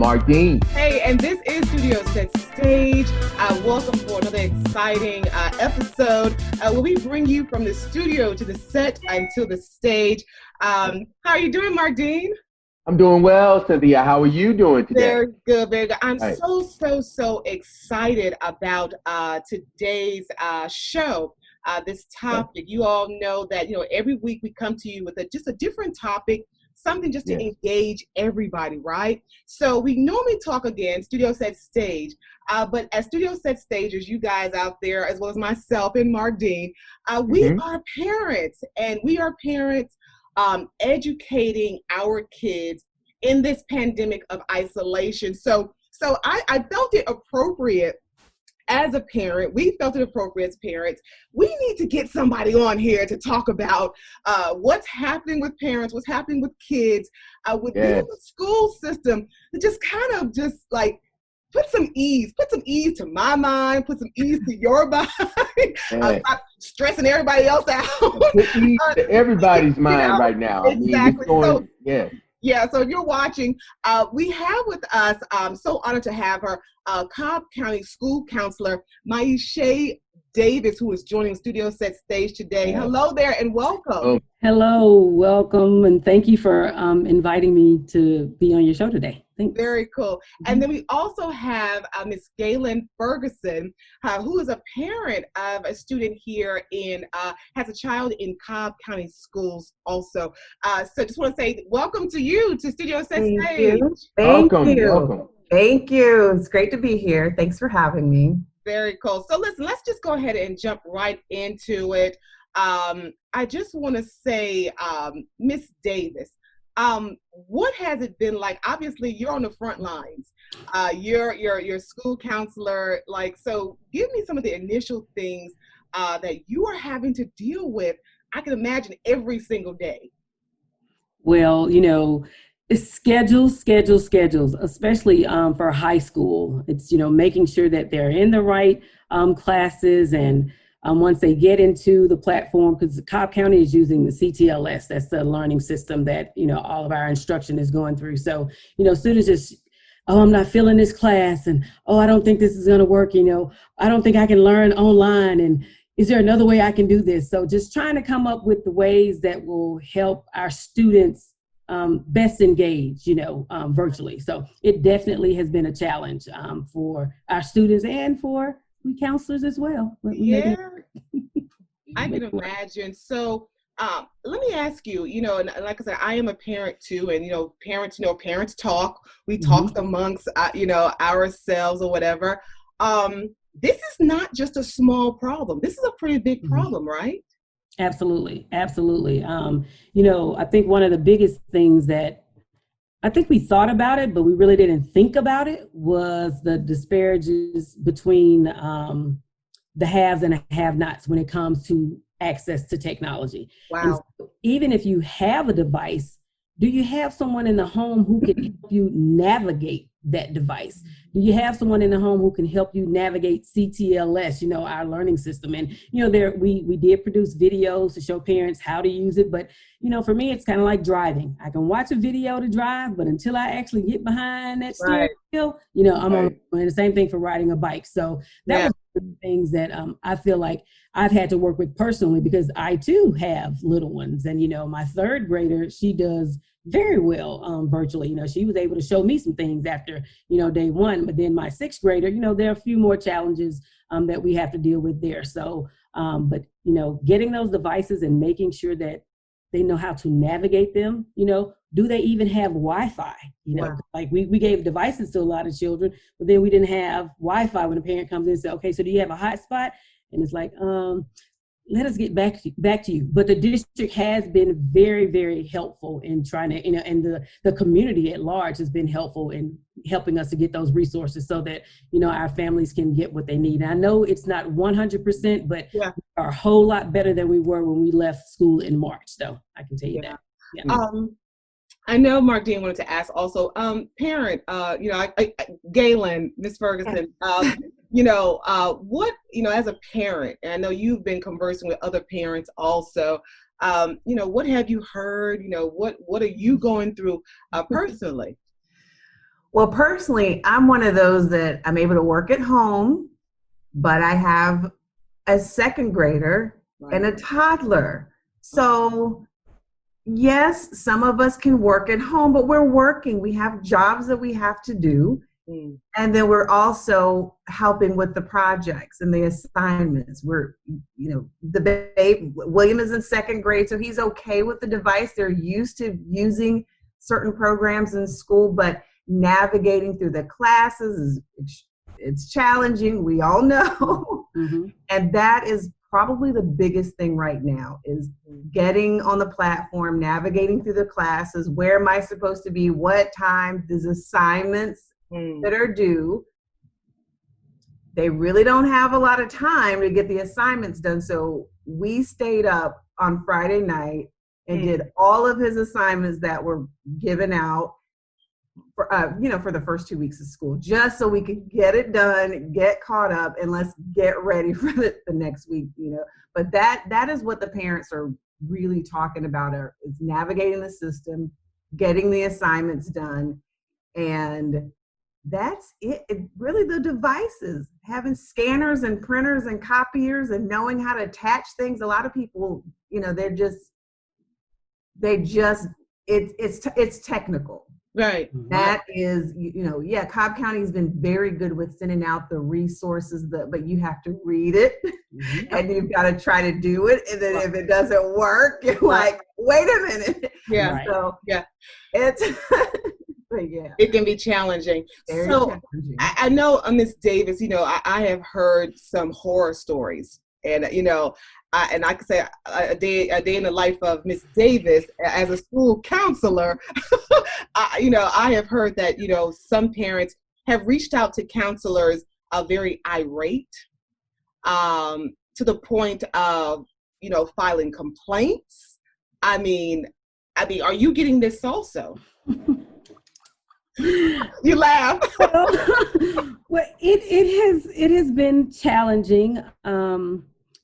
Marq Dean. Hey, and this is Studio Set Stage. Welcome for another exciting episode where we bring you from the studio to the set until the stage. How are you doing, Marq Dean? I'm doing well, Cynthia. How are you doing today? Very good, very good. I'm Right. so excited about today's show. This topic, you all know that, every week we come to you with just a different topic, something just to engage everybody, right? So we normally talk again, Studio Set Stage, but as Studio Set Stagers, you guys out there, as well as myself and Marq Dean, we are parents, and we are parents educating our kids in this pandemic of isolation. So I felt it appropriate as a parent, we felt it appropriate as parents, we need to get somebody on here to talk about what's happening with parents, what's happening with kids, with the school system, to just kind of just like put some ease to my mind, put some ease to your mind, not stressing everybody else out. Put ease to everybody's mind right now. Exactly. Yeah, so if you're watching, we have with us, I'm so honored to have her, Cobb County School Counselor, Maisha Davis, who is joining Studio Set Stage today. Yeah. Hello there and welcome. Hello, welcome, and thank you for inviting me to be on your show today. Thanks. Very cool. And then we also have Miss Galen Ferguson, who is a parent of a student here has a child in Cobb County Schools also. So just want to say welcome to you to Studio Set Stage. Welcome. Thank you. It's great to be here. Thanks for having me. Very cool. So listen, let's just go ahead and jump right into it. I just want to say, Miss Davis, what has it been like? Obviously, you're on the front lines. You're school counselor. So give me some of the initial things that you are having to deal with. I can imagine every single day. Well, it's schedules, especially for high school. It's, making sure that they're in the right classes, and once they get into the platform, because Cobb County is using the CTLS, that's the learning system that, all of our instruction is going through. So, students just, I'm not feeling this class, and, I don't think this is going to work. I don't think I can learn online, and is there another way I can do this? So just trying to come up with the ways that will help our students best engage, virtually. So it definitely has been a challenge for our students and for we counselors as well. Yeah, I can imagine. So let me ask you, and like I said, I am a parent too, and parents talk. We talk amongst ourselves or whatever. This is not just a small problem. This is a pretty big problem, right? Absolutely. I think one of the biggest things that I think we thought about it, but we really didn't think about it, was the disparities between the haves and the have-nots when it comes to access to technology. Wow. And so even if you have a device, do you have someone in the home who can help you navigate that device? Do you have someone in the home who can help you navigate CTLS, our learning system? And, we did produce videos to show parents how to use it. But, for me, it's kind of like driving. I can watch a video to drive, but until I actually get behind that steering wheel, I'm on the same thing for riding a bike. So that was one of the things that I feel like I've had to work with personally, because I too have little ones. And, my third grader, she does very well virtually. She was able to show me some things after, day one. But then my sixth grader, there are a few more challenges that we have to deal with there. So, but, getting those devices and making sure that they know how to navigate them, do they even have Wi-Fi? Like we gave devices to a lot of children, but then we didn't have Wi-Fi when a parent comes in and says, okay, so do you have a hotspot? And it's like, let us get back to you. But the district has been very, very helpful in trying to, and the community at large has been helpful in helping us to get those resources so that, our families can get what they need. And I know it's not 100%, but we are a whole lot better than we were when we left school in March. So I can tell you that. Yeah. I know Marq Dean wanted to ask also, parent, Galen, Miss Ferguson, what, as a parent, and I know you've been conversing with other parents also, what have you heard? What are you going through personally? Well, personally, I'm one of those that I'm able to work at home, but I have a second grader and a toddler. So yes, some of us can work at home, but we're working. We have jobs that we have to do. And then we're also helping with the projects and the assignments. We're, William is in second grade, so he's okay with the device. They're used to using certain programs in school, but navigating through the classes it's challenging. We all know. And that is probably the biggest thing right now is getting on the platform, navigating through the classes. Where am I supposed to be? What time? There's assignments that are due. They really don't have a lot of time to get the assignments done. So we stayed up on Friday night and did all of his assignments that were given out for for the first 2 weeks of school, just so we could get it done, get caught up, and let's get ready for the next week. But that is what the parents are really talking about, is navigating the system, getting the assignments done, and that's it. Really, the devices, having scanners and printers and copiers and knowing how to attach things. A lot of people, it's technical. Right. That is, Cobb County has been very good with sending out the resources, but you have to read it and you've got to try to do it. And then if it doesn't work, you're like, wait a minute. Yeah. Right. So it's, but yeah. It can be challenging. Very challenging. I know, Ms. Davis, I have heard some horror stories. And, I could say a day in the life of Miss Davis as a school counselor. I have heard that, some parents have reached out to counselors very irate to the point of, filing complaints. I mean, are you getting this also? You laugh. Well, it has been challenging.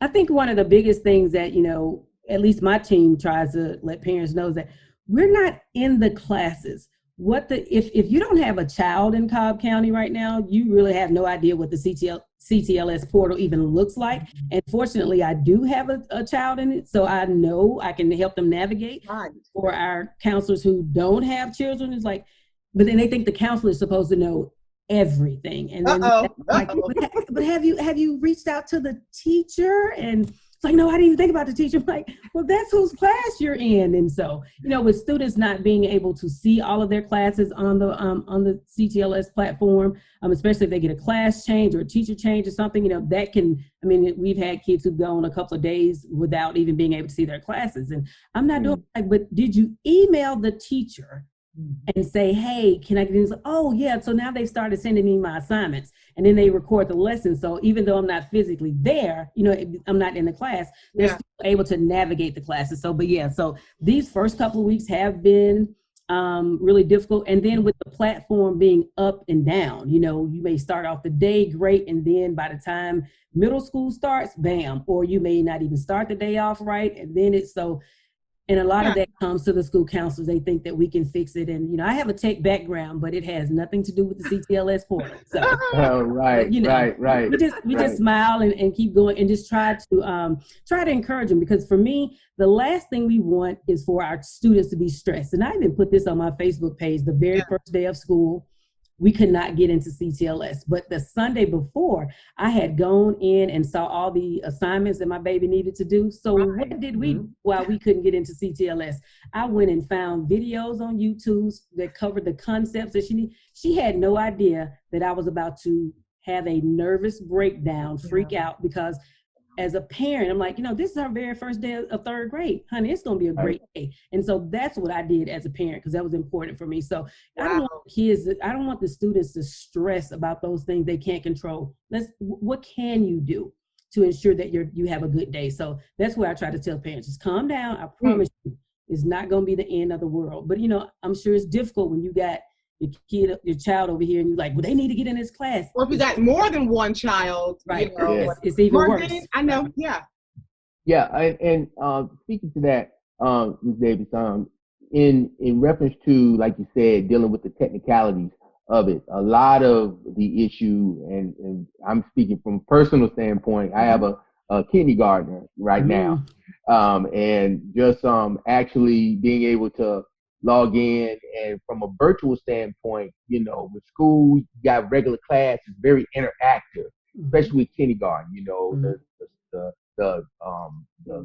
I think one of the biggest things that, at least my team tries to let parents know is that we're not in the classes. If you don't have a child in Cobb County right now, you really have no idea what the CTLS portal even looks like. And fortunately, I do have a child in it, so I know I can help them navigate. For our counselors who don't have children, it's like, but then they think the counselor is supposed to know everything. And then like, but have you reached out to the teacher? And it's like, no, I didn't even think about the teacher. I'm like, well, that's whose class you're in. And so, with students not being able to see all of their classes on the CTLS platform, especially if they get a class change or a teacher change or something, that can, we've had kids who've gone a couple of days without even being able to see their classes. And I'm not doing but did you email the teacher and say, hey, can I get this? Oh, yeah. So now they've started sending me my assignments, and then they record the lesson. So even though I'm not physically there, I'm not in the class, they're still able to navigate the classes. So, so these first couple of weeks have been really difficult. And then with the platform being up and down, you may start off the day great, and then by the time middle school starts, bam, or you may not even start the day off right. And then and a lot of that comes to the school counselors. They think that we can fix it. And, I have a tech background, but it has nothing to do with the CTLS portal. So, right. We just smile and keep going and just try to encourage them. Because for me, the last thing we want is for our students to be stressed. And I even put this on my Facebook page, the very first day of school, we could not get into CTLS. But the Sunday before, I had gone in and saw all the assignments that my baby needed to do. So what did we do while we couldn't get into CTLS? I went and found videos on YouTube that covered the concepts that she needed. She had no idea that I was about to have a nervous breakdown, freak out, because as a parent, I'm like, this is our very first day of third grade. Honey, it's going to be a great day. And so that's what I did as a parent, because that was important for me. So I don't want the students to stress about those things they can't control. What can you do to ensure that you have a good day? So that's where I try to tell parents, just calm down. I promise you, it's not going to be the end of the world. But, I'm sure it's difficult when you got your child over here and you're like, well, they need to get in this class. Or if you got more than one child, right? It's even worse. I know, yeah. Yeah, and speaking to that, Ms. Davis, in reference to, like you said, dealing with the technicalities of it. A lot of the issue, and I'm speaking from a personal standpoint, I have a kindergartner right now. And just actually being able to log in, and from a virtual standpoint, you know, with school, you got regular class, it's very interactive, especially with kindergarten. You know, the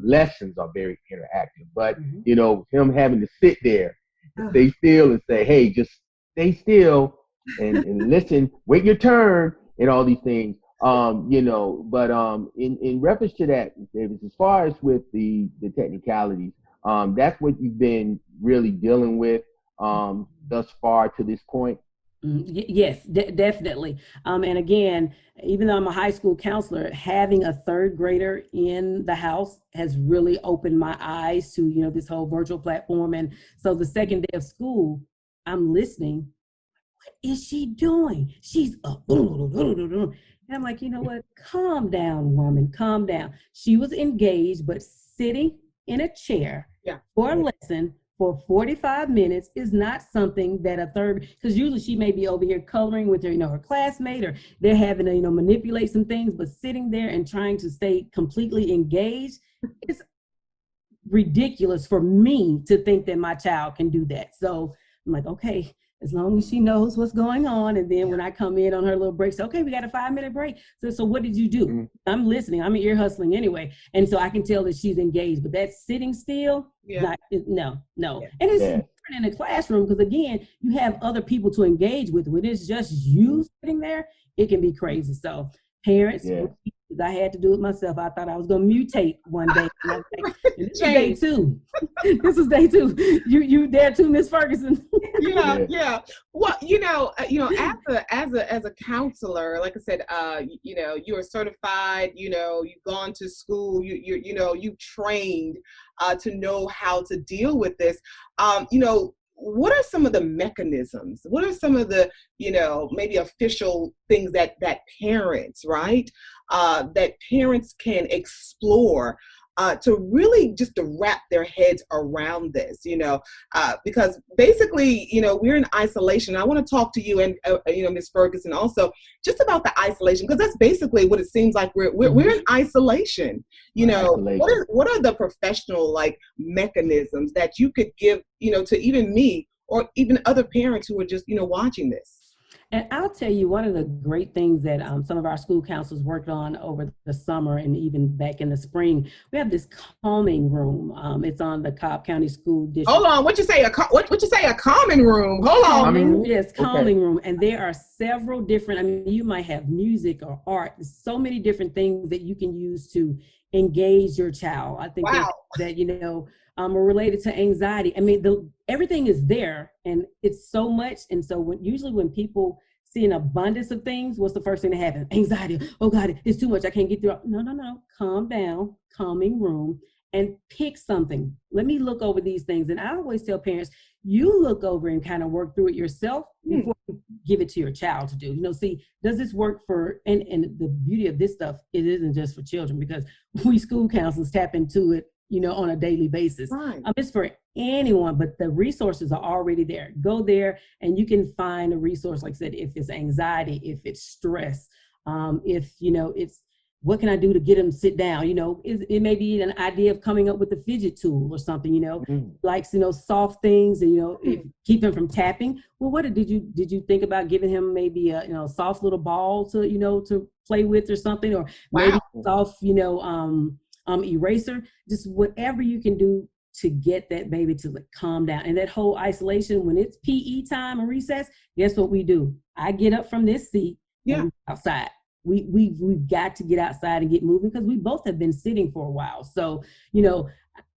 lessons are very interactive. But you know, him having to sit there, and stay still, and say, hey, just stay still and listen, wait your turn, and all these things. You know, but in reference to that, Davis, as far as with the technicalities, that's what you've been really dealing with thus far to this point. Yes, definitely. And again, even though I'm a high school counselor, having a third grader in the house has really opened my eyes to, you know, this whole virtual platform. And so the second day of school, I'm listening. What is she doing? She's and I'm like, you know what? Calm down, woman, calm down. She was engaged, but sitting in a chair for a lesson for 45 minutes is not something that a third, because usually she may be over here coloring with her, you know, her classmate, or they're having to, you know, manipulate some things, but sitting there and trying to stay completely engaged, it's ridiculous for me to think that my child can do that. So I'm like, okay, as long as she knows what's going on. And then when I come in on her little break, say, okay, we got a 5-minute break. So what did you do? I'm listening. I'm ear hustling anyway. And so I can tell that she's engaged, but that sitting still, no. And it's different in the classroom, because again, you have other people to engage with. When it's just you sitting there, it can be crazy. So parents, I had to do it myself. I thought I was going to mutate one day. And I was like, this is day 2. This is day 2. You there too, Miss Ferguson? Yeah. Well, you know, as a counselor, like I said, you know, you are certified. You know, you've gone to school. You know, you trained to know how to deal with this. You know, what are some of the mechanisms? What are some of the, you know, maybe official things that parents, right, that parents can explore to really just to wrap their heads around this, you know, because basically, you know, we're in isolation. I want to talk to you and, you know, Ms. Ferguson also just about the isolation, because that's basically what it seems like we're in isolation. You know, what are the professional like mechanisms that you could give, you know, to even me or even other parents who are just, you know, watching this? And I'll tell you, one of the great things that some of our school counselors worked on over the summer and even back in the spring, we have this calming room. It's on the Cobb County School District. Hold on, what you say? What you say? A calming room? Hold on. Yes, calming room. And there are several different. I mean, you might have music or art. There's so many different things that you can use to engage your child. I think that you know, are related to anxiety. I mean, everything is there, and it's so much. And so usually when people see an abundance of things, what's the first thing that happens? Anxiety. Oh God, it's too much. I can't get through. No. Calm down, calming room, and pick something. Let me look over these things. And I always tell parents, you look over and kind of work through it yourself before you give it to your child to do. You know, see, does this work for, and the beauty of this stuff, it isn't just for children, because we school counselors tap into it, you know, on a daily basis. Right. It's for anyone, but the resources are already there. Go there and you can find a resource, like I said, if it's anxiety, if it's stress, if, you know, it's, what can I do to get them to sit down? You know, it may be an idea of coming up with a fidget tool or something, you know, likes, you know, soft things, and, you know, keep him from tapping. Well, did you think about giving him maybe a, you know, soft little ball to, you know, to play with or something, or maybe soft, you know, eraser, just whatever you can do to get that baby to like calm down. And that whole isolation, when it's PE time or recess, guess what we do? I get up from this seat and outside. We've got to get outside and get moving, because we both have been sitting for a while. So, you know,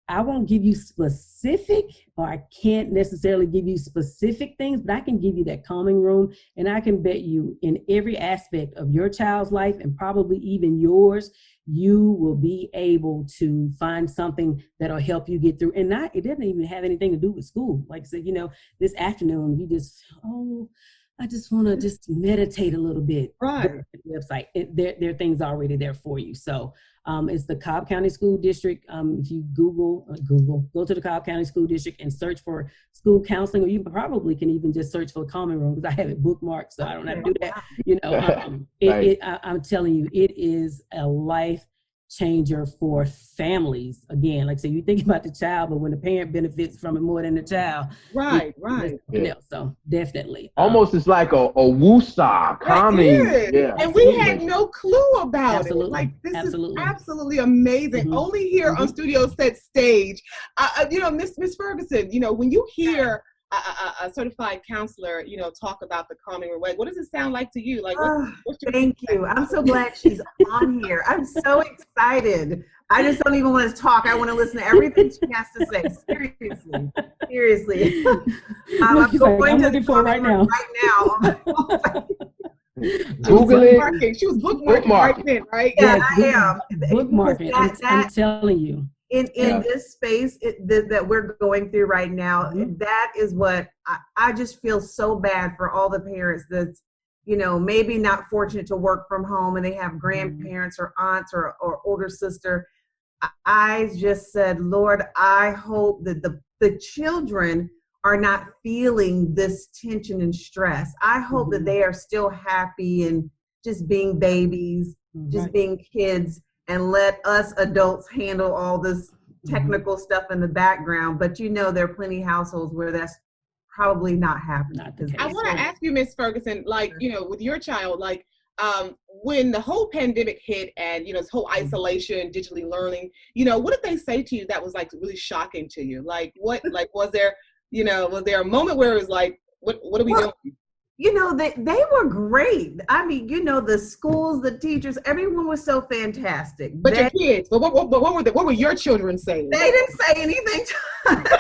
I won't give you specific, or I can't necessarily give you specific things, but I can give you that calming room. And I can bet you in every aspect of your child's life, and probably even yours, you will be able to find something that'll help you get through. And it doesn't even have anything to do with school. Like I said, you know, this afternoon, you just, I just want to just meditate a little bit. Right. Website. There are things already there for you. So It's the Cobb County School District. If you go to the Cobb County School District and search for school counseling, or you probably can even just search for Common Room, because I have it bookmarked, so I don't have to do that. I'm telling you, it is a life changer for families. Again, like I say, you think about the child, but when the parent benefits from it more than the child, right. So definitely, almost it's like a woosah calming. Yeah, and we had no clue about it. Like, this is absolutely amazing. Only here on Studio Set Stage. Miss Ferguson, when you hear a certified counselor, talk about the calming room, what does it sound like to you? Like, thank you. I'm so glad she's on here. I'm so excited. I just don't even want to talk. I want to listen to everything she has to say. Seriously. I'm looking for it right now. Google it. She was bookmarking right then, right? Yeah, I am. Bookmarking. I'm telling you. In this space that we're going through right now, that is what I just feel so bad for all the parents that's, maybe not fortunate to work from home and they have grandparents or aunts or older sister. I just said, Lord, I hope that the children are not feeling this tension and stress. I hope that they are still happy and just being babies, just being kids, and let us adults handle all this technical stuff in the background. But there are plenty of households where that's probably not happening. I want to ask you, Miss Ferguson, with your child, when the whole pandemic hit and, this whole isolation, digitally learning, what did they say to you that was really shocking to you? Was there a moment where it was like, what are we doing? They were great. I mean, the schools, the teachers, everyone was so fantastic. But your kids, what were your children saying? They didn't say anything to us.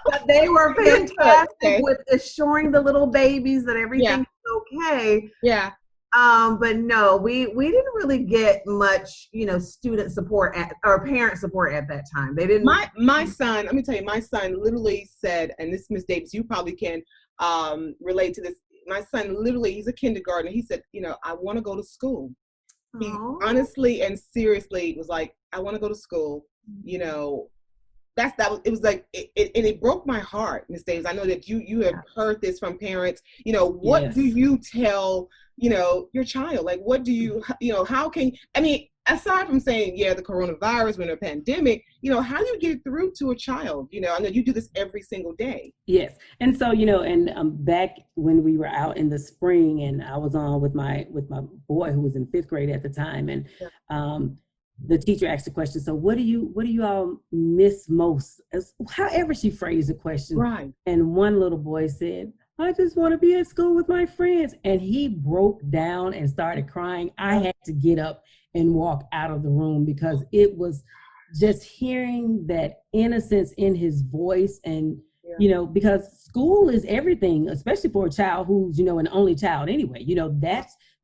But they were fantastic with assuring the little babies that everything's okay. Yeah. But no, we didn't really get much, student support or parent support at that time. They didn't. My son, let me tell you, my son literally said, and this, Ms. Davis, you probably can relate to this. My son literally, he's a kindergartner. He said, I want to go to school. He honestly and seriously was like, I want to go to school. It was like, it broke my heart, Ms. Davis. I know that you have heard this from parents. What do you tell, your child? Like, what do you, how can, aside from saying, the coronavirus, we're in a pandemic, how do you get through to a child? I know you do this every single day. Yes. And so, back when we were out in the spring and I was on with my boy who was in 5th grade at the time. And the teacher asked the question, so what do you all miss most? However she phrased the question. Right. And one little boy said, I just want to be at school with my friends. And he broke down and started crying. I had to get up and walk out of the room because it was just hearing that innocence in his voice. And, because school is everything, especially for a child who's, an only child anyway,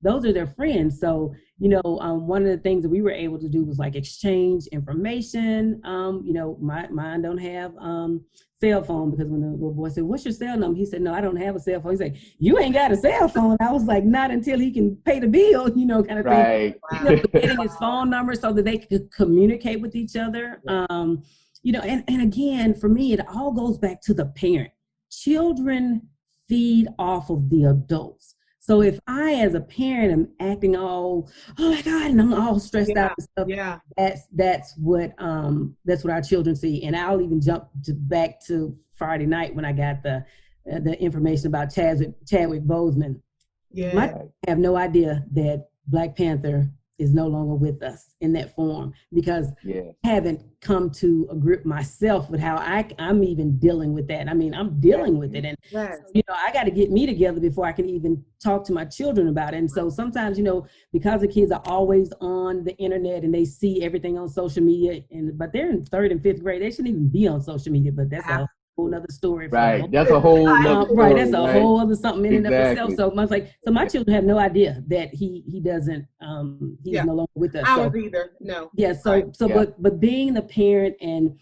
those are their friends. So, one of the things that we were able to do was exchange information. Mine don't have cell phone, because when the little boy said, what's your cell number? He said, no, I don't have a cell phone. He's like, you ain't got a cell phone. I was like, not until he can pay the bill, kind of thing. Getting his phone number so that they could communicate with each other. And again, for me, it all goes back to the parent. Children feed off of the adults. So if I, as a parent, am acting all, oh my God, and I'm all stressed out and stuff, that's what our children see. And I'll even jump back to Friday night when I got the information about Chadwick Boseman. Yeah, I have no idea that Black Panther is no longer with us in that form, because I haven't come to a grip myself with how I'm even dealing with that. I'm dealing with it. And, I got to get me together before I can even talk to my children about it. And so sometimes, because the kids are always on the internet and they see everything on social media, but they're in 3rd and 5th grade, they shouldn't even be on social media, but that's a whole other story. Right. That's a whole other story. Right. That's a whole other something in and of itself. So I was like, so my children have no idea that he doesn't, he's no longer with us. Ours either. No. Yeah. But being the parent and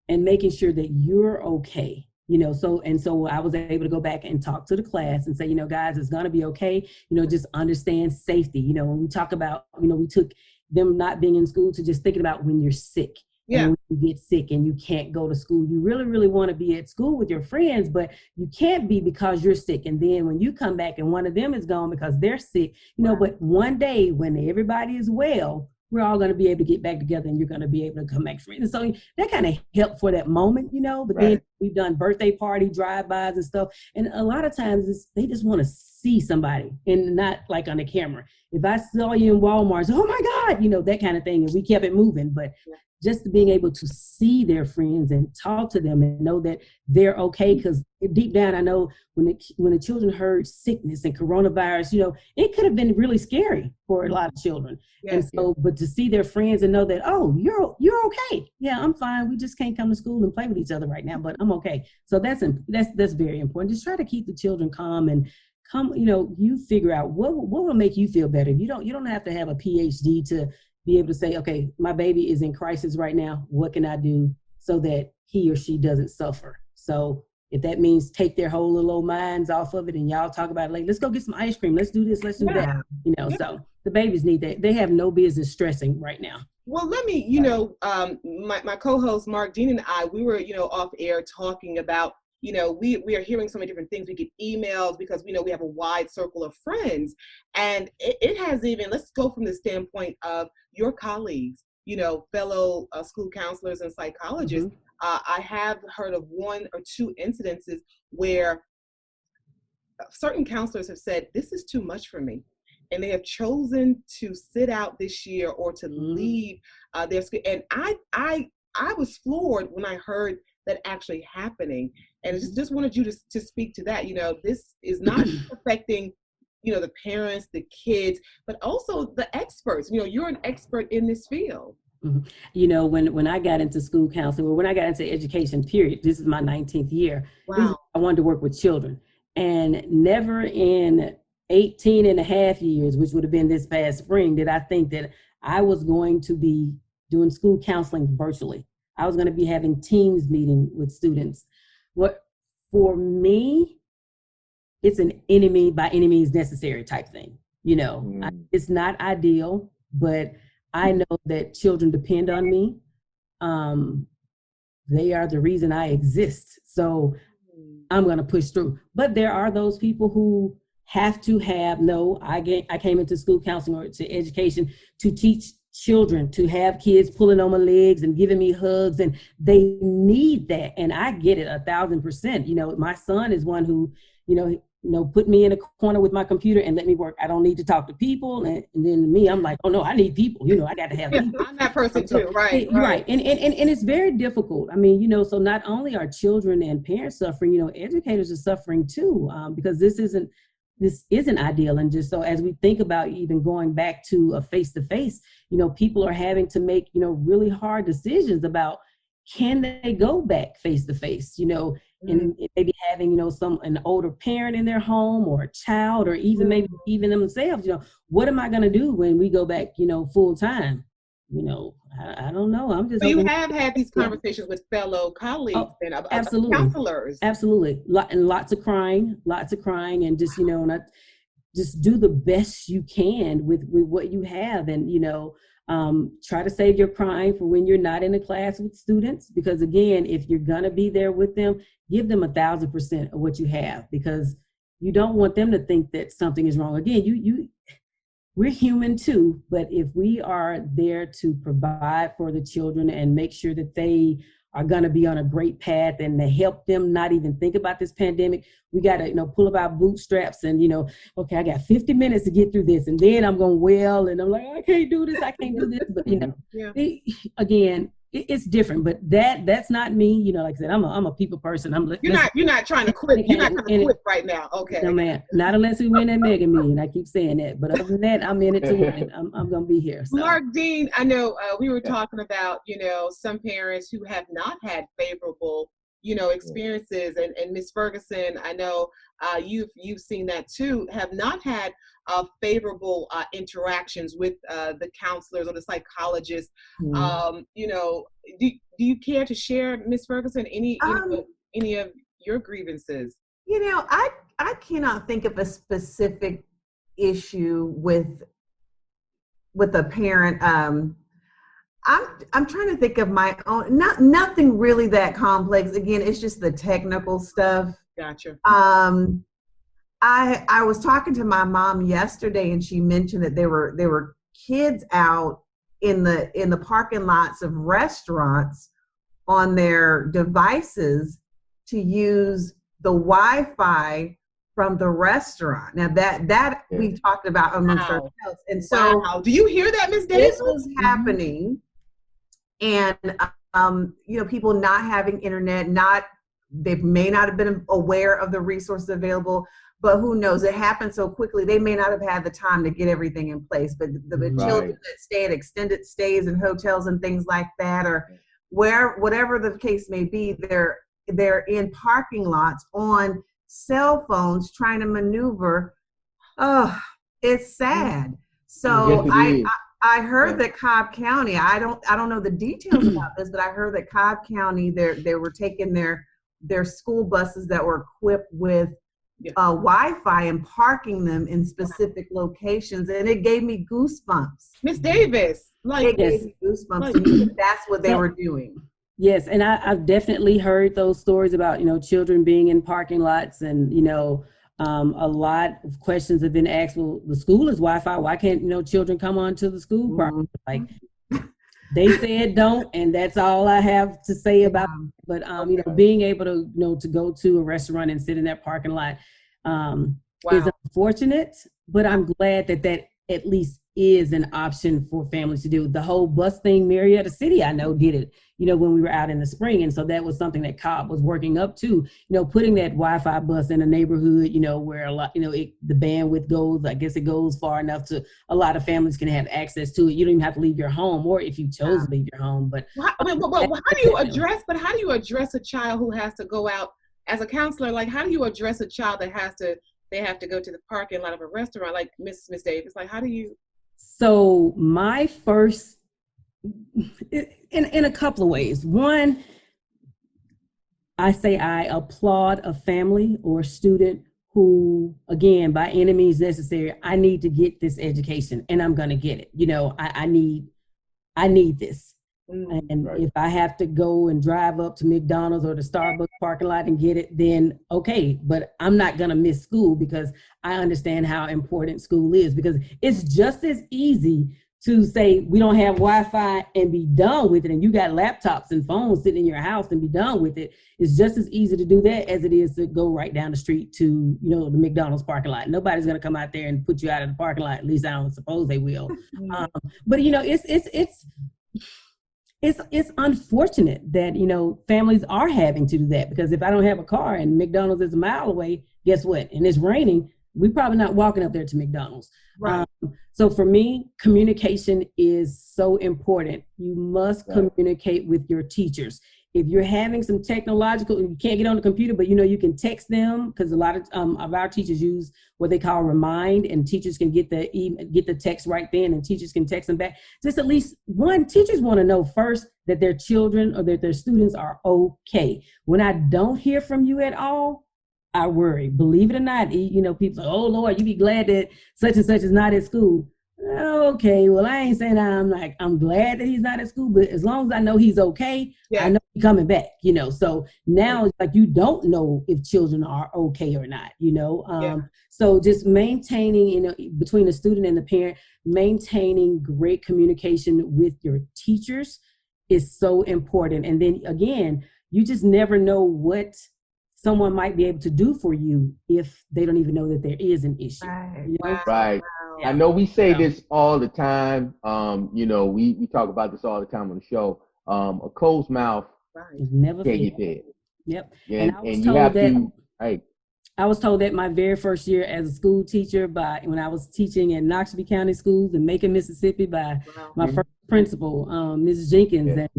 making sure that you're okay, so I was able to go back and talk to the class and say, guys, it's going to be okay. Just understand safety. When we talk about, we took them not being in school to just thinking about when you're sick. Yeah. And when you get sick and you can't go to school, you really, really want to be at school with your friends, but you can't be because you're sick. And then when you come back and one of them is gone because they're sick, but one day when everybody is well, we're all going to be able to get back together and you're going to be able to come back friends. And so that kind of helped for that moment, but then we've done birthday party drive-bys and stuff. And a lot of times they just want to see somebody and not like on the camera. If I saw you in Walmart, oh my God, that kind of thing. And we kept it moving, but just being able to see their friends and talk to them and know that they're okay. Because deep down, I know when the children heard sickness and coronavirus, it could have been really scary for a lot of children. Yes, and so, but to see their friends and know that, oh, you're okay. Yeah, I'm fine. We just can't come to school and play with each other right now, but I'm okay. So that's very important. Just try to keep the children calm and you figure out what will make you feel better. You don't have to have a PhD to be able to say, okay, my baby is in crisis right now. What can I do so that he or she doesn't suffer? So if that means take their whole little old minds off of it and y'all talk about it, like, let's go get some ice cream. Let's do this. Let's do that. So the babies need that. They have no business stressing right now. Well, let me, my co-host Marq, Dean and I, we were, off air talking about, we are hearing so many different things. We get emails because we have a wide circle of friends. And it has even, let's go from the standpoint of your colleagues, fellow school counselors and psychologists. I have heard of one or two incidences where certain counselors have said, this is too much for me. And they have chosen to sit out this year or to leave their school. And I was floored when I heard that actually happening. And just wanted you to speak to that. This is not affecting, the parents, the kids, but also the experts. You're an expert in this field. Mm-hmm. When I got into school counseling, or when I got into education, period, this is my 19th year. Wow. I wanted to work with children. And never in 18 and a half years, which would have been this past spring, did I think that I was going to be doing school counseling virtually. I was going to be having Teams meeting with students. What for me, it's an enemy by any means necessary type thing. It's not ideal, but I know that children depend on me. They are the reason I exist. So I'm going to push through. But there are those people who have to have, I came into school counseling or to education to teach children, to have kids pulling on my legs and giving me hugs, and they need that. And I get it 1,000%. My son is one who, put me in a corner with my computer and let me work. I don't need to talk to people. And then me, I'm like, oh no, I need people. I got to have people. I'm that person too. Right. And it's very difficult. So not only are children and parents suffering, educators are suffering too, because this isn't ideal. And just so as we think about even going back to a face-to-face, people are having to make, really hard decisions about, can they go back face-to-face, and maybe having, an older parent in their home or a child, or even maybe even themselves, what am I going to do when we go back, full time? I don't know. I'm just. So you have had these conversations with fellow colleagues and absolutely. Counselors. Absolutely. And lots of crying, and just, and I just do the best you can with what you have. And, try to save your crying for when you're not in a class with students, because again, if you're going to be there with them, give them 1,000% of what you have, because you don't want them to think that something is wrong. Again, we're human too, but if we are there to provide for the children and make sure that they are going to be on a great path and to help them not even think about this pandemic, we got to, pull up our bootstraps and, okay, I got 50 minutes to get through this, and then I'm going to wail and I'm like, I can't do this. But, again, it's different, but that's not me. Like I said, I'm a people person. You're not trying to quit. You're not going to quit right now. Okay. No, man, not unless we win that Mega Million. I keep saying that, but other than that, I'm in it to win. I'm going to be here. So. Marq, Dean, I know we were talking about, some parents who have not had favorable, experiences, and Ms. Ferguson, I know you've seen that too, have not had favorable interactions with the counselors or the psychologists. Do you care to share, Ms. Ferguson, any of your grievances? I cannot think of a specific issue with with a parent. I'm trying to think of my own, nothing really that complex. Again, it's just the technical stuff. Gotcha. I was talking to my mom yesterday, and she mentioned that there were kids out in the parking lots of restaurants on their devices to use the Wi-Fi from the restaurant. Now that we talked about amongst ourselves. And so do you hear that, Ms. Davis? This was happening, and people not having internet, they may not have been aware of the resources available, but who knows? It happened so quickly, they may not have had the time to get everything in place. But the children that stay at extended stays in hotels and things like that, or whatever the case may be, they're in parking lots on cell phones trying to maneuver. Oh, it's sad. So I heard that Cobb County, I don't know the details about this, but I heard that Cobb County, they were taking their school buses that were equipped with Wi-Fi and parking them in specific locations, and it gave me goosebumps. Miss Davis, it gave me goosebumps. That's what they were doing. Yes, and I've definitely heard those stories about children being in parking lots, and a lot of questions have been asked. Well, the school is Wi-Fi. Why can't children come onto the school property? Like they said don't, and that's all I have to say about it. But being able to to go to a restaurant and sit in that parking lot is unfortunate. But I'm glad that at least is an option for families to do. The whole bus thing, Marietta City, I know did it, when we were out in the spring. And so that was something that Cobb was working up to, putting that Wi-Fi bus in a neighborhood, where a lot, the bandwidth goes, I guess it goes far enough to a lot of families can have access to it. You don't even have to leave your home, or if you chose to leave your home. But how do you address a child who has to go out as a counselor? Like, how do you address a child that they have to go to the parking lot of a restaurant? Like Miss Davis, like how do you? So my first, in a couple of ways. One, I say I applaud a family or student who, again, by any means necessary, I need to get this education and I'm going to get it. I need this. And if I have to go and drive up to McDonald's or the Starbucks parking lot and get it, then okay, but I'm not going to miss school because I understand how important school is, because it's just as easy to say we don't have Wi-Fi and be done with it, and you got laptops and phones sitting in your house and be done with it. It's just as easy to do that as it is to go right down the street to the McDonald's parking lot. Nobody's going to come out there and put you out of the parking lot. At least I don't suppose they will. But it's unfortunate that, families are having to do that, because if I don't have a car and McDonald's is a mile away, guess what? And it's raining, we're probably not walking up there to McDonald's. Right. So for me, communication is so important. You must communicate with your teachers. If you're having some technological, you can't get on the computer, but you can text them, because a lot of our teachers use what they call Remind, and teachers can get the text right then, and teachers can text them back. Just at least teachers want to know first that their children or that their students are okay. When I don't hear from you at all, I worry. Believe it or not, people say, oh Lord, you be glad that such and such is not at school. Okay, well, I ain't saying I'm glad that he's not at school, but as long as I know he's okay, I know he's coming back, So now it's like you don't know if children are okay or not, So just maintaining, between the student and the parent, maintaining great communication with your teachers is so important. And then again, you just never know what someone might be able to do for you if they don't even know that there is an issue. Right. I know we say this all the time. We talk about this all the time on the show. A closed mouth never can't get fed. Yep. And you have to. Hey. I was told that my very first year as a school teacher when I was teaching in Noxubee County Schools in Macon, Mississippi, by my first principal, Mrs. Jenkins. And,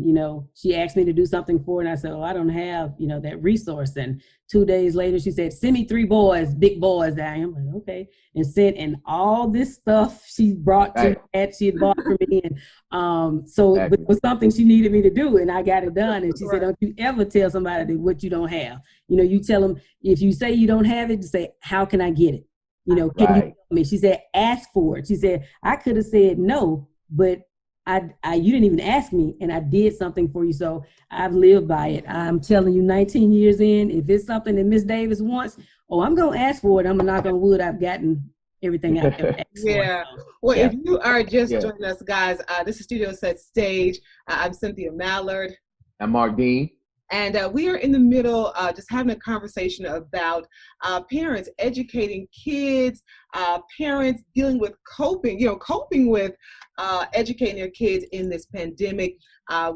she asked me to do something for her, and I said, I don't have, that resource. And 2 days later, she said, send me 3 boys, big boys down here. I'm like, okay. And sent in all this stuff she brought she had bought for me. And but it was something she needed me to do, and I got it done. And she said, don't you ever tell somebody what you don't have. You tell them, if you say you don't have it, to say, how can I get it? You know, can you help me? She said, ask for it. She said, I could have said no, but you didn't even ask me, and I did something for you. So I've lived by it. I'm telling you, 19 years in, if it's something that Miss Davis wants, I'm going to ask for it. I'm going to knock on wood. I've gotten everything I've ever asked for. Yeah. Well, if you are just joining us, guys, this is Studio Set Stage. I'm Cynthia Mallard. I'm Marq. And we are in the middle, just having a conversation about parents educating kids, parents dealing with coping with educating their kids in this pandemic.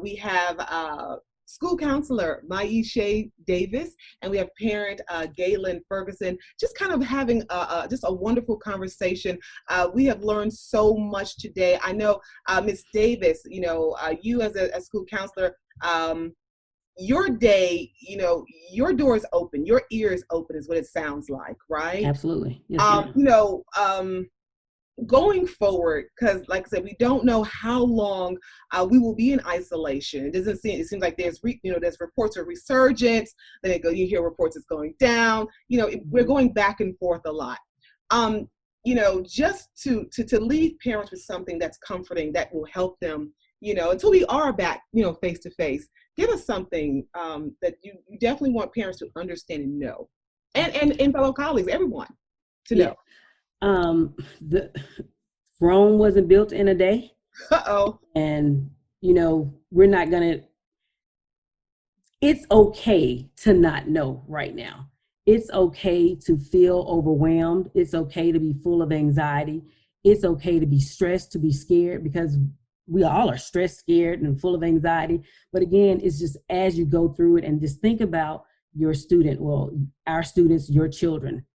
We have school counselor Maisha Davis, and we have parent Galen Ferguson, just kind of having just a wonderful conversation. We have learned so much today. I know, Ms. Davis, you as a school counselor, your day, your door is open, your ear is open is what it sounds like, right? Absolutely. Yes, going forward, because like I said, we don't know how long we will be in isolation. It seems like there's reports of resurgence, then you hear reports it's going down. We're going back and forth a lot. Just to leave parents with something that's comforting, that will help them, until we are back, face to face. Give us something that you definitely want parents to understand and know, and fellow colleagues, everyone to know. The Rome wasn't built in a day. And we're not gonna. It's okay to not know right now. It's okay to feel overwhelmed. It's okay to be full of anxiety. It's okay to be stressed, to be scared, because we all are stressed, scared, and full of anxiety. But again, it's just as you go through it, and just think about your student, our students, your children,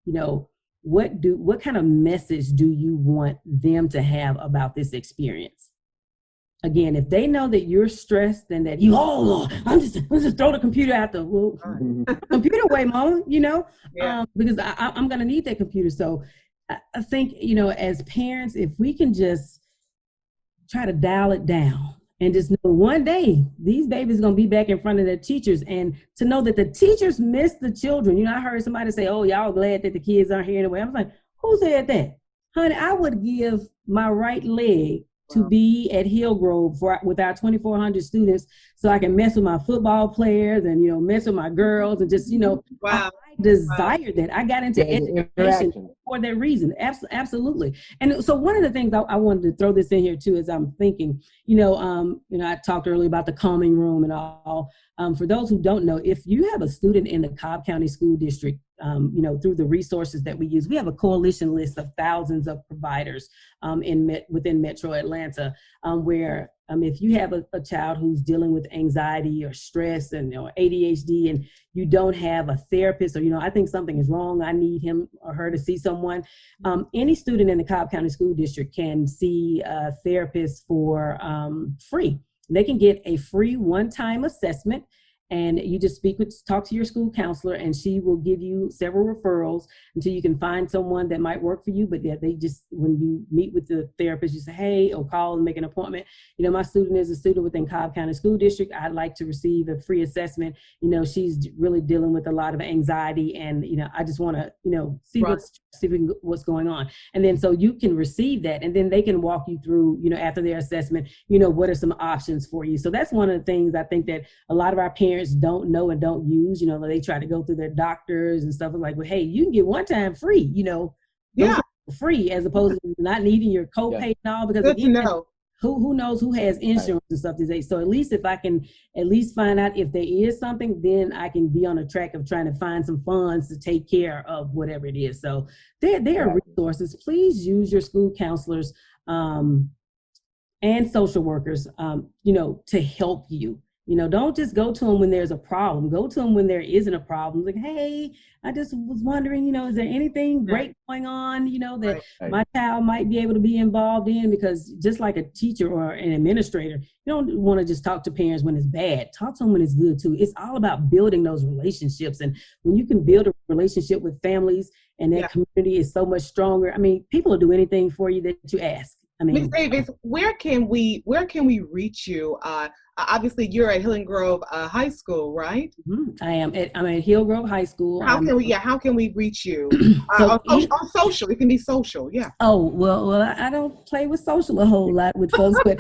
what kind of message do you want them to have about this experience? Again, if they know that you're stressed and that I'm just throw the computer out the computer away, mama, because I'm going to need that computer. So I think, as parents, if we can just try to dial it down and just know one day these babies going to be back in front of their teachers, and to know that the teachers miss the children. I heard somebody say, oh, y'all glad that the kids aren't here anyway. I was like, who said that? Honey, I would give my right leg to be at Hillgrove with our 2,400 students, so I can mess with my football players and, mess with my girls, and just, I desired that. I got into education for that reason. Absolutely. And so one of the things I wanted to throw this in here too, is I'm thinking, I talked earlier about the calming room and all. For those who don't know, if you have a student in the Cobb County School District, through the resources that we use, we have a coalition list of thousands of providers within Metro Atlanta, where if you have a child who's dealing with anxiety or stress and ADHD, and you don't have a therapist, or I think something is wrong, I need him or her to see someone, any student in the Cobb County School District can see a therapist for free. They can get a free one-time assessment, and you just talk to your school counselor, and she will give you several referrals until you can find someone that might work for you. But when you meet with the therapist, you say, hey, or call and make an appointment. My student is a student within Cobb County School District. I'd like to receive a free assessment. She's really dealing with a lot of anxiety, and, I just want to, see what's going on. And then so you can receive that, and then they can walk you through, after their assessment, what are some options for you. So that's one of the things I think that a lot of our parents don't know and don't use. They try to go through their doctors and stuff, like, well, hey, you can get one time free, free, as opposed to not needing your copay and all, because again, who knows who has insurance and stuff these days. So at least if I can at least find out if there is something, then I can be on a track of trying to find some funds to take care of whatever it is. So there are resources. Please use your school counselors and social workers, to help you. Don't just go to them when there's a problem. Go to them when there isn't a problem. Like, hey, I just was wondering, is there anything great going on, that my child might be able to be involved in? Because just like a teacher or an administrator, you don't want to just talk to parents when it's bad. Talk to them when it's good too. It's all about building those relationships. And when you can build a relationship with families, and that community is so much stronger. I mean, people will do anything for you that you ask. Ms. Davis, where can we reach you? obviously you're at Healing Grove High School, right? I'm at Hill Grove High School. How can we reach you? So on social, it can be social, yeah. Oh, well, I don't play with social a whole lot with folks, but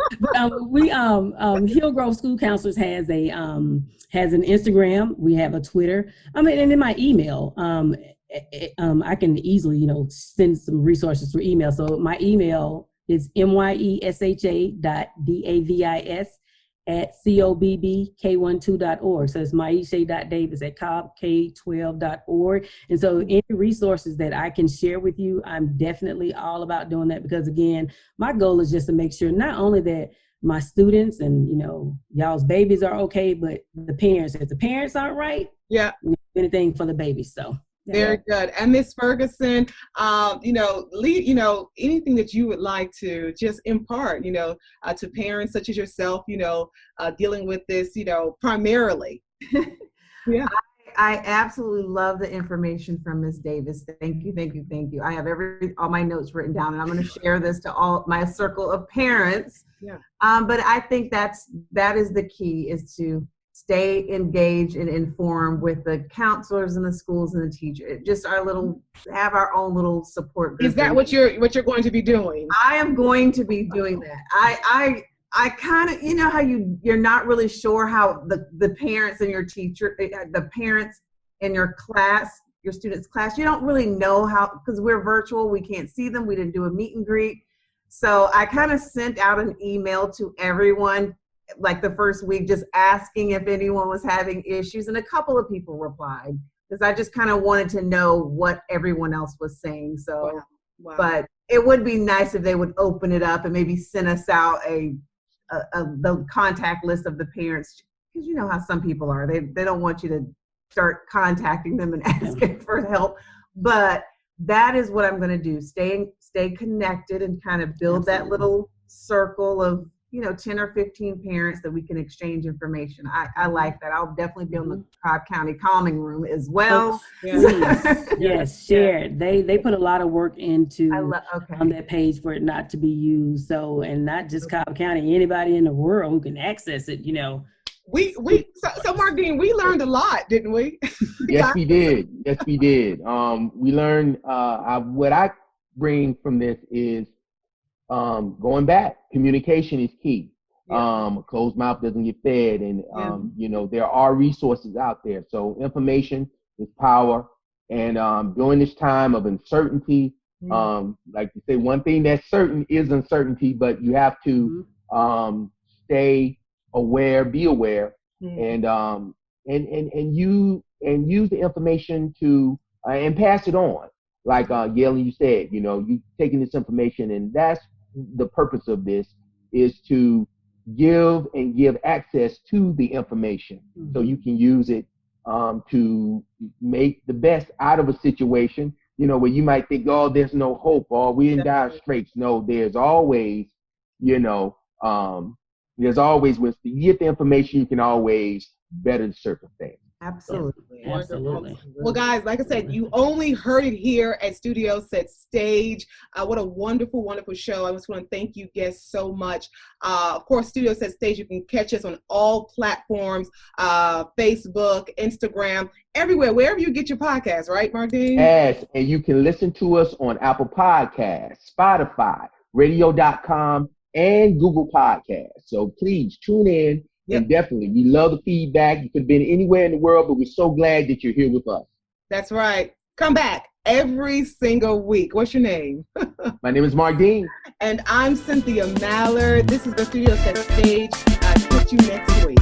Hill Grove School Counselors has an Instagram. We have a Twitter. And in my email, I can easily, send some resources through email. So my email is myesha.davis@cobbk12.org. So it's myesha.davis@cobbk12.org. And so any resources that I can share with you, I'm definitely all about doing that, because again, my goal is just to make sure not only that my students and, y'all's babies are okay, but the parents, if the parents aren't right, anything for the babies. So. Very good. And Ms. Ferguson, anything that you would like to just impart, to parents such as yourself, dealing with this, primarily. Yeah. I absolutely love the information from Ms. Davis. Thank you. I have all my notes written down, and I'm going to share this to all my circle of parents. Yeah. But I think that is the key, is to stay engaged and informed with the counselors and the schools and the teachers. Just have our own little support group. Is that what you're going to be doing? I am going to be doing that. I kind of, how you're not really sure how the parents and your teacher, the parents in your class, your students' class, you don't really know how, because we're virtual, we can't see them, we didn't do a meet and greet. So I kind of sent out an email to everyone like the first week, just asking if anyone was having issues, and a couple of people replied, because I just kind of wanted to know what everyone else was saying. So, wow. But it would be nice if they would open it up and maybe send us out the contact list of the parents, because you know how some people are. They don't want you to start contacting them and asking for help. But that is what I'm going to do. Stay connected and kind of build that little circle of 10 or 15 parents that we can exchange information. I like that. I'll definitely be on the Cobb County Calming Room as well. Yes, share. They put a lot of work into on that page for it not to be used. So, and not just Cobb County, anybody in the world who can access it, So Marq, we learned a lot, didn't we? Yes, we did. We learned, what I bring from this is, going back, communication is key. A closed mouth doesn't get fed, and there are resources out there. So information is power, and during this time of uncertainty, like you say, one thing that's certain is uncertainty, but you have to stay aware, be aware, and use the information to and pass it on. Like Gail, you said, you taking this information, and that's the purpose of this, is to give access to the information, so you can use it to make the best out of a situation, where you might think, oh, there's no hope, or we in dire straits. No, there's always, when you get the information, you can always better the circumstance. Absolutely. Absolutely. Well, guys, like I said, you only heard it here at Studio Set Stage. What a wonderful, wonderful show. I just want to thank you guests so much. Of course, Studio Set Stage, you can catch us on all platforms, Facebook, Instagram, everywhere, wherever you get your podcasts, right, Marq? Yes, and you can listen to us on Apple Podcasts, Spotify, radio.com, and Google Podcasts. So please tune in. Yep. And definitely, we love the feedback. You could have been anywhere in the world, but we're so glad that you're here with us. That's right. Come back every single week. What's your name? My name is Marq. And I'm Cynthia Mallard. This is the Studio Set Stage. I'll catch you next week.